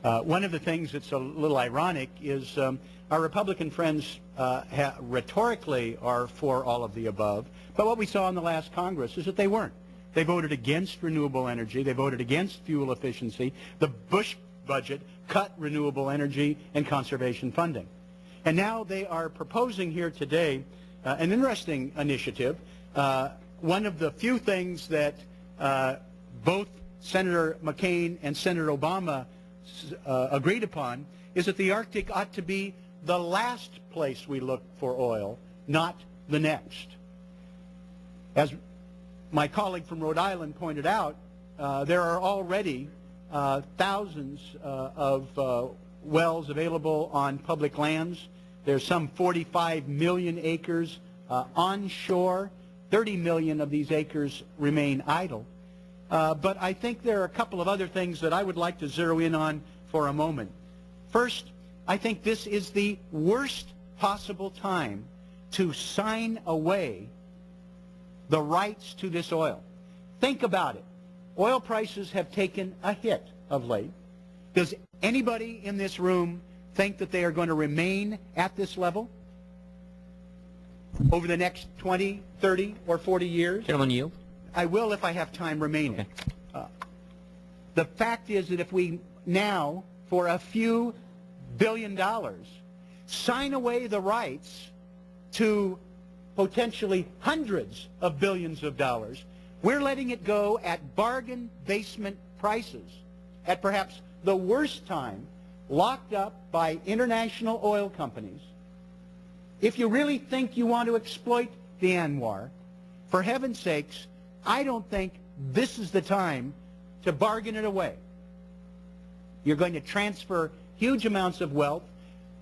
One of the things that's a little ironic is our Republican friends rhetorically are for all of the above, but what we saw in the last Congress is that they weren't. They voted against renewable energy. They voted against fuel efficiency. The Bush budget cut renewable energy and conservation funding. And now they are proposing here today an interesting initiative. One of the few things that both Senator McCain and Senator Obama agreed upon is that the Arctic ought to be the last place we look for oil, not the next. As my colleague from Rhode Island pointed out, there are already thousands of wells available on public lands. There's some 45 million acres onshore. 30 million of these acres remain idle. But I think there are a couple of other things that I would like to zero in on for a moment. First, I think this is the worst possible time to sign away the rights to this oil. Think about it. Oil prices have taken a hit of late. Does anybody in this room think that they are going to remain at this level over the next 20, 30, or 40 years? Gentlemen, yield. I will if I have time remaining. Okay. The fact is that if we now, for a few $billion, sign away the rights to potentially hundreds of billions of dollars, we're letting it go at bargain basement prices at perhaps the worst time, locked up by international oil companies. If you really think you want to exploit the ANWR, for heaven's sakes, I don't think this is the time to bargain it away. You're going to transfer huge amounts of wealth.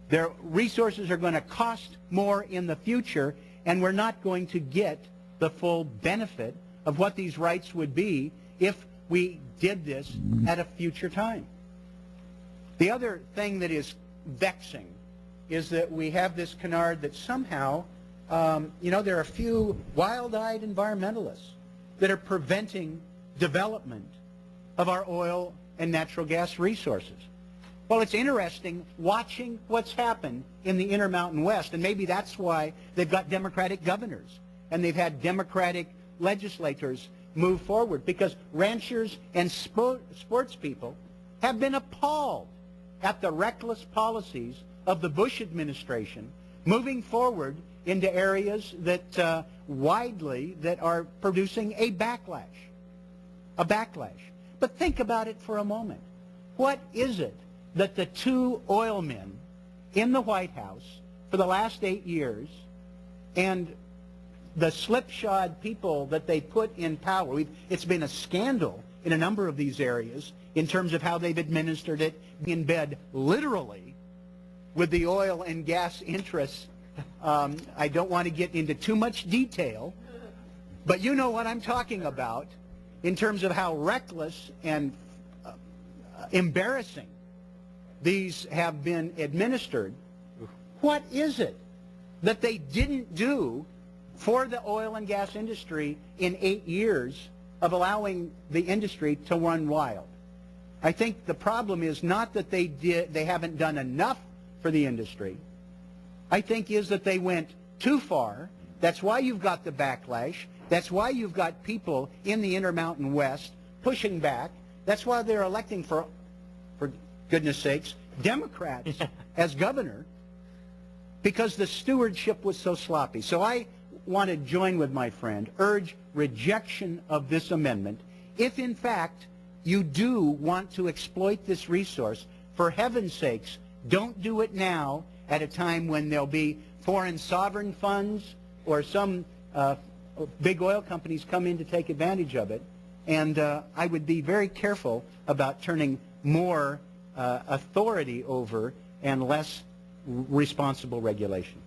Their resources are going to cost more in the future, and we're not going to get the full benefit of what these rights would be if we did this at a future time. The other thing that is vexing is that we have this canard that somehow, there are a few wild-eyed environmentalists that are preventing development of our oil and natural gas resources. Well, it's interesting watching what's happened in the Intermountain West, and maybe that's why they've got Democratic governors and they've had Democratic legislators move forward, because ranchers and sports people have been appalled at the reckless policies of the Bush administration moving forward into areas that that are producing a backlash. But think about it for a moment. What is it that the two oil men in the White House for the last 8 years and the slipshod people that they put in power, it's been a scandal in a number of these areas in terms of how they've administered it, in bed literally with the oil and gas interests. I don't want to get into too much detail, but you know what I'm talking about in terms of how reckless and embarrassing these have been administered. What is it that they didn't do for the oil and gas industry in 8 years of allowing the industry to run wild? I think the problem is not that they haven't done enough for the industry. I think is that they went too far. That's why you've got the backlash. That's why you've got people in the Intermountain West pushing back. That's why they're electing, for goodness sakes, Democrats as governor, because the stewardship was so sloppy. So I want to join with my friend, urge rejection of this amendment. If in fact you do want to exploit this resource, for heaven's sakes, don't do it now at a time when there'll be foreign sovereign funds or some big oil companies come in to take advantage of it. And I would be very careful about turning more authority over and less responsible regulation.